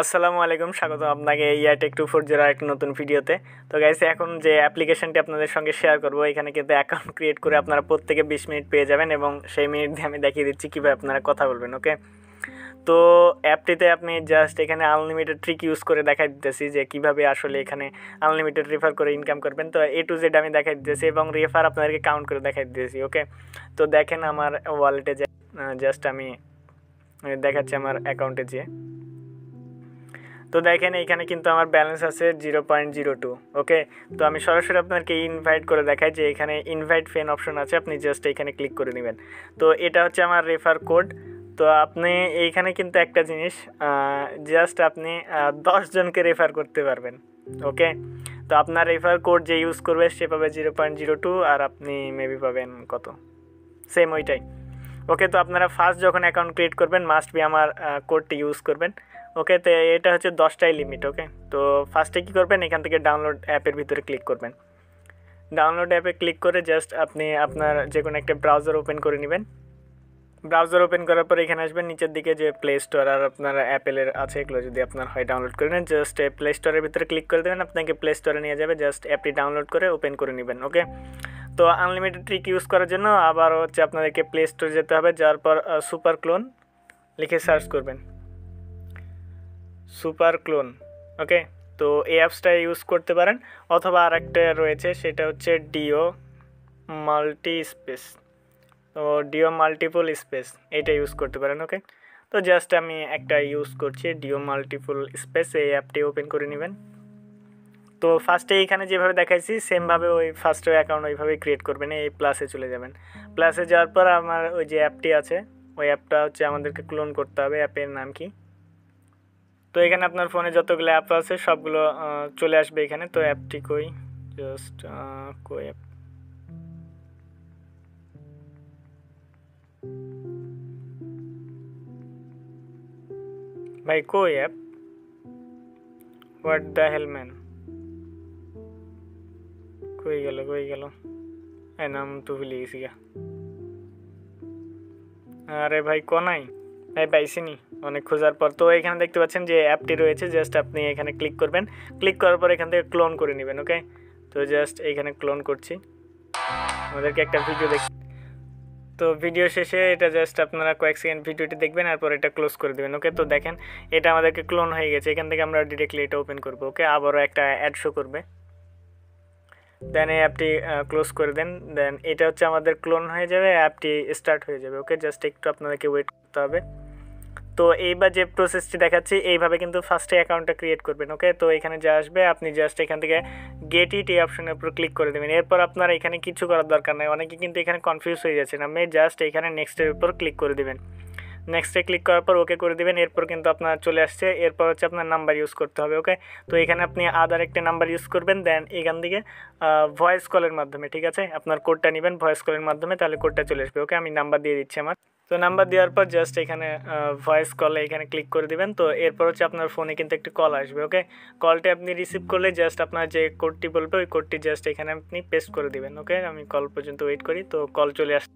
আসসালামু আলাইকুম, স্বাগত আপনাকে ইয়ারটেক 240 এক নতুন ভিডিওতে। তো গাইস, এখন যে অ্যাপ্লিকেশনটি আপনাদের সঙ্গে শেয়ার করব, এখানে কিন্তু অ্যাকাউন্ট ক্রিয়েট করে আপনারা প্রত্যেকে 20 মিনিট পেয়ে যাবেন এবং সেই মিনিট দিয়ে আমি দেখিয়ে দিচ্ছি কীভাবে আপনারা কথা বলবেন। ওকে, তো অ্যাপটিতে আপনি জাস্ট এখানে আনলিমিটেড ট্রিক ইউজ করে দেখাই দিতেছি যে কীভাবে আসলে এখানে আনলিমিটেড রেফার করে ইনকাম করবেন। তো A to Z আমি দেখাই দিতেছি এবং রেফার আপনাদেরকে কাউন্ট করে দেখাই দিতেছি। ওকে, তো দেখেন আমার ওয়ালেটে যে জাস্ট আমি দেখাচ্ছি আমার অ্যাকাউন্টে যে, তো দেখেন এইখানে কিন্তু আমার ব্যালেন্স আছে 0.02। ওকে, তো আমি সরাসরি আপনাদেরকে ইনভাইট করে দেখাই যে এখানে ইনভাইট ফ্রেন্ড অপশন আছে, আপনি জাস্ট এখানে ক্লিক করে নেবেন। তো এটা হচ্ছে আমার রেফার কোড। তো আপনি এইখানে কিন্তু একটা জিনিস জাস্ট আপনি 10 জনকে রেফার করতে পারবেন। ওকে, তো আপনার রেফার কোড যে ইউজ করবে সে পাবে 0.02 আর আপনি মেবি পাবেন কত, সেম ওইটাই। ওকে, তো আপনারা ফার্স্ট যখন অ্যাকাউন্ট ক্রিয়েট করবেন মাস্ট বি আমার কোডটি ইউজ করবেন। ওকে, তো এটা হচ্ছে 10টাই লিমিট। ওকে, তো ফার্স্টে কী করবেন, এখান থেকে ডাউনলোড অ্যাপের ভিতরে ক্লিক করবেন। ডাউনলোড অ্যাপে ক্লিক করে জাস্ট আপনি আপনার যে কোনো একটা ব্রাউজার ওপেন করে নেবেন। ব্রাউজার ওপেন করার পর এখানে আসবেন, নিচের দিকে যে প্লে স্টোর আর আপনার অ্যাপেলের আছে এগুলো যদি আপনার হয় ডাউনলোড করে নেন, জাস্ট প্লে স্টোরের ভিতরে ক্লিক করে দেবেন, আপনাকে প্লে স্টোরে নিয়ে যাবে। জাস্ট অ্যাপটি ডাউনলোড করে ওপেন করে নেবেন। ওকে, তো আনলিমিটেড ট্রিক ইউজ করার জন্য আবার হচ্ছে আপনাদেরকে প্লে স্টোরে যেতে হবে, যাওয়ার পর সুপার ক্লোন লিখে সার্চ করবেন, সুপার ক্লোন। ওকে, তো এই অ্যাপসটা ইউজ করতে পারেন, অথবা আর একটা রয়েছে সেটা হচ্ছে ডিও মাল্টি স্পেস। তো ডিও মাল্টিপল স্পেস এটা ইউজ করতে পারেন। ওকে, তো জাস্ট আমি একটা ইউজ করছি ডিও মাল্টিপল স্পেস, এই অ্যাপটি ওপেন করে নেবেন। তো ফার্স্টে এখানে যেভাবে দেখাইছি সেমভাবে ওই ফার্স্টে অ্যাকাউন্ট ওইভাবেই ক্রিয়েট করবেন। এই প্লাসে চলে যাবেন। প্লাসে যাওয়ার পর আমার ওই যে অ্যাপটি আছে ওই অ্যাপটা হচ্ছে আমাদেরকে ক্লোন করতে হবে। অ্যাপের নাম কি, তো এখানে আপনার ফোনে যতগুলো অ্যাপ আছে সবগুলো চলে আসবে এখানে। তো অ্যাপটি কই, জাস্ট কই অ্যাপ, ভাই কই app, what the hell man, কই গেল এই নাম তো ভুলে গেছি গা। আরে ভাই কোনাই, ভাই পাইছিনি অনেক খোঁজার পর। তো এখানে দেখতে পাচ্ছেন যে অ্যাপটি রয়েছে, জাস্ট আপনি এখানে ক্লিক করবেন। ক্লিক করার পর এখান থেকে ক্লোন করে নেবেন। ওকে, তো জাস্ট এইখানে ক্লোন করছি, আমাদেরকে একটা ভিডিও দেখ। তো ভিডিও শেষে এটা জাস্ট আপনারা কয়েক সেকেন্ড ভিডিওটি দেখবেন, এরপর এটা ক্লোজ করে দেবেন। ওকে, তো দেখেন এটা আমাদেরকে ক্লোন হয়ে গেছে। এখান থেকে আমরা ডিরেক্টলি এটা ওপেন করবো। ওকে, আবারও একটা অ্যাড শো করবে, দেন এই অ্যাপটি ক্লোজ করে দেন। দেন এটা হচ্ছে আমাদের ক্লোন হয়ে যাবে, অ্যাপটি স্টার্ট হয়ে যাবে। ওকে, জাস্ট একটু আপনাদেরকে ওয়েট করতে হবে। তো এইবার যে প্রসেসটি দেখাচ্ছি এইভাবে কিন্তু ফার্স্টে অ্যাকাউন্টটা ক্রিয়েট করবেন। ওকে, তো এখানে যা আসবে আপনি জাস্ট এখান থেকে গেট ইট এই অপশনের উপর ক্লিক করে দেবেন। এরপর আপনার এখানে কিছু করার দরকার নেই, অনেকে কিন্তু এখানে কনফিউজ হয়ে যাচ্ছেন। আপনি জাস্ট এখানে নেক্সটের উপর ক্লিক করে দেবেন। নেক্সটে ক্লিক করার পর ওকে করে দেবেন। এরপর কিন্তু আপনার চলে আসছে, এরপর হচ্ছে আপনার নাম্বার ইউজ করতে হবে। ওকে, তো এখানে আপনি আদার একটা নাম্বার ইউজ করবেন, দেন এখান থেকে ভয়েস কলের মাধ্যমে, ঠিক আছে, আপনার কোডটা নেবেন ভয়েস কলের মাধ্যমে, তাহলে কোডটা চলে আসবে। ওকে, আমি নাম্বার দিয়ে দিচ্ছি আমার। তো নাম্বার দেওয়ার পর জাস্ট এখানে ভয়েস কলে এখানে ক্লিক করে দিবেন। তো এরপর হচ্ছে আপনার ফোনে কিন্তু একটি কল আসবে। ওকে, কলটা আপনি রিসিভ করলে জাস্ট আপনার যে কোডটি বলবে ওই কোডটি জাস্ট এখানে আপনি পেস্ট করে দিবেন। ওকে, আমি কল পর্যন্ত ওয়েট করি। তো কল চলে আসছে,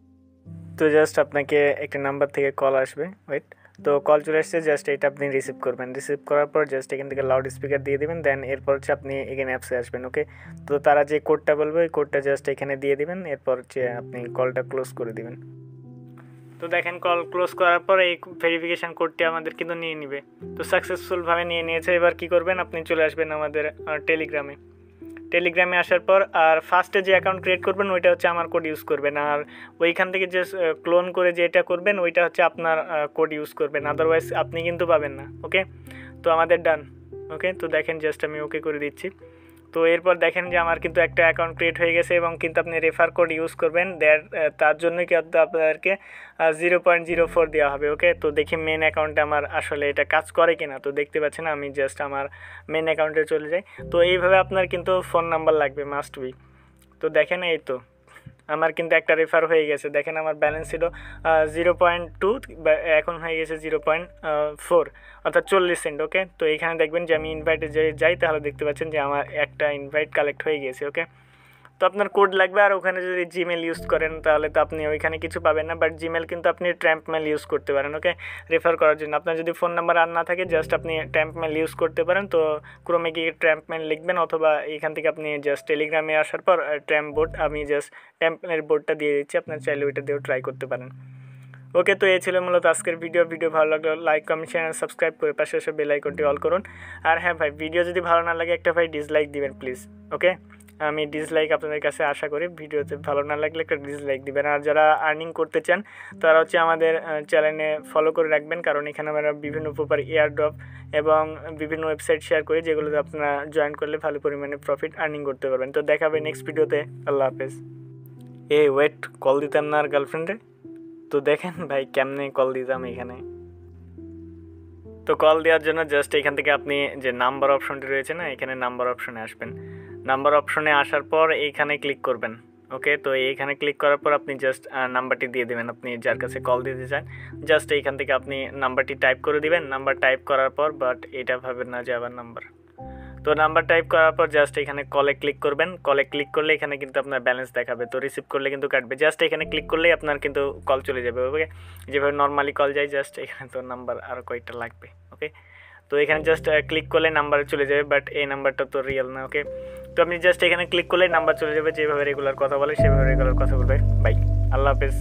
তো জাস্ট আপনাকে একটা নাম্বার থেকে কল আসবে, ওয়েট। তো কল চলে আসছে, জাস্ট এটা আপনি রিসিভ করবেন। রিসিভ করার পর জাস্ট এখান থেকে লাউড স্পিকার দিয়ে দেবেন। দেন এরপর হচ্ছে আপনি এখানে অ্যাপসে আসবেন। ওকে, তো তারা যে কোডটা বলবে ওই কোডটা জাস্ট এখানে দিয়ে দিবেন। এরপর হচ্ছে আপনি কলটা ক্লোজ করে দিবেন। তো দেখেন কল ক্লোজ করার পর এই ভেরিফিকেশান কোডটি আমাদের কিন্তু নিয়ে নেবে। তো সাকসেসফুলভাবে নিয়ে নিয়েছে। এবার কি করবেন, আপনি চলে আসবেন আমাদের টেলিগ্রামে আসার পর আর ফার্স্টে যে অ্যাকাউন্ট ক্রিয়েট করবেন ওইটা হচ্ছে আমার কোড ইউজ করবেন, আর ওইখান থেকে যে ক্লোন করে যেটা করবেন ওইটা হচ্ছে আপনার কোড ইউজ করবেন, আদারওয়াইজ আপনি কিন্তু পাবেন না। ওকে, তো আমাদের ডান। ওকে, তো দেখেন জাস্ট আমি ওকে করে দিচ্ছি। তো এরপর দেখেন যে আমার কিন্তু একটা অ্যাকাউন্ট ক্রিয়েট হয়ে গেছে এবং কিন্তু আপনি রেফার কোড ইউজ করবেন, তার জন্যই কিন্তু আপনাদেরকে 0.04 দেওয়া হবে। ওকে, তো দেখি মেন অ্যাকাউন্টে আমার আসলে এটা কাজ করে কিনা। তো দেখতে পাচ্ছেন আমি জাস্ট আমার মেন অ্যাকাউন্টে চলে যাই। তো এইভাবে আপনার কিন্তু ফোন নাম্বার লাগবে মাস্ট বি। তো দেখেন এই তো আমার কিন্তু একটা রেফার হয়ে গেছে। দেখেন আমার ব্যালেন্স ছিল 0.2, এখন হয়ে গেছে 0.4, অর্থাৎ 40 সেন্ট। ওকে, তো এখানে দেখবেন যে আমি ইনভাইটে যাই তাহলে দেখতে পাচ্ছেন যে আমার একটা ইনভাইট কালেক্ট হয়ে গেছে। ওকে, তো আপনার কোড লাগবে। আর ওখানে যদি জিমেল ইউজ করেন তাহলে তো আপনি ওইখানে কিছু পাবেন না, বাট জিমেল কিন্তু আপনি ট্র্যাম্প মেল ইউজ করতে পারেন, ওকে, রেফার করার জন্য। আপনার যদি ফোন নাম্বার আর না থাকে জাস্ট আপনি ট্র্যাম্প মেল ইউজ করতে পারেন। তো ক্রোমে গিয়ে ট্র্যাম্প মেল লিখবেন, অথবা এখান থেকে আপনি জাস্ট টেলিগ্রামে আসার পর ট্র্যাম্প বোর্ড, আমি জাস্ট ট্র্যাম্প মেলের বোর্ডটা দিয়ে দিচ্ছি, আপনার চাইলে ওইটা দিয়েও ট্রাই করতে পারেন। ওকে, তো এই ছিল মূলত আজকের ভিডিও ভালো লাগলে লাইক কমেন্ট চ্যানেল সাবস্ক্রাইব করে পাশে এসে বেল আইকনটি অল করুন। আর হ্যাঁ ভাই, ভিডিও যদি ভালো না লাগে একটা ভাই ডিসলাইক দিবেন প্লিজ, ওকে। আমি ডিসলাইক আপনাদের কাছে আশা করি, ভিডিওতে ভালো না লাগলে একটা ডিসলাইক দিবেন। আর যারা আর্নিং করতে চান তারা হচ্ছে আমাদের চ্যানেলে ফলো করে রাখবেন, কারণ এখানে আমরা বিভিন্ন প্রকার এয়ারড্রপ এবং বিভিন্ন ওয়েবসাইট শেয়ার করি, যেগুলোতে আপনারা জয়েন করলে ভালো পরিমাণে প্রফিট আর্নিং করতে পারবেন। তো দেখা হবে নেক্সট ভিডিওতে। আল্লাহ হাফেজ। ওয়েট, কল দিতাম না আর গার্লফ্রেন্ডে? তো দেখেন ভাই কেমনে কল দিতাম এখানে। তো কল দেওয়ার জন্য জাস্ট এখান থেকে আপনি যে নাম্বার অপশনটি রয়েছে না, এখানে নাম্বার অপশনে আসবেন। নাম্বার অপশনে আসার পর এইখানে ক্লিক করবেন, ওকে। তো এইখানে ক্লিক করার পর আপনি জাস্ট নাম্বারটি দিয়ে দেবেন, আপনি যার কাছে কল দিতে চান। জাস্ট এইখান থেকে আপনি নাম্বারটি টাইপ করে দিবেন। নাম্বার টাইপ করার পর, বাট এটা ভাবেন না যে আবার নাম্বার, তো নাম্বার টাইপ করার পর জাস্ট এখানে কলে ক্লিক করবেন। কলে ক্লিক করলে এখানে কিন্তু আপনার ব্যালেন্স দেখাবে, তো রিসিভ করলে কিন্তু কাটবে। জাস্ট এখানে ক্লিক করলেই আপনার কিন্তু কল চলে যাবে, ওকে, যেভাবে নর্মালি কল যায়। জাস্ট এখানে তো নাম্বার আরও কয়েকটা লাগবে, ওকে। তো এখানে জাস্ট ক্লিক করলে নাম্বারে চলে যাবে, বাট এই নাম্বারটা তো রিয়েল না, ওকে। তো আপনি জাস্ট এখানে ক্লিক করলে নাম্বার চলে যাবে, যেভাবে রেগুলার কথা বলে সেভাবে রেগুলার কথা বলবে। বাই, আল্লাহ হাফেজ।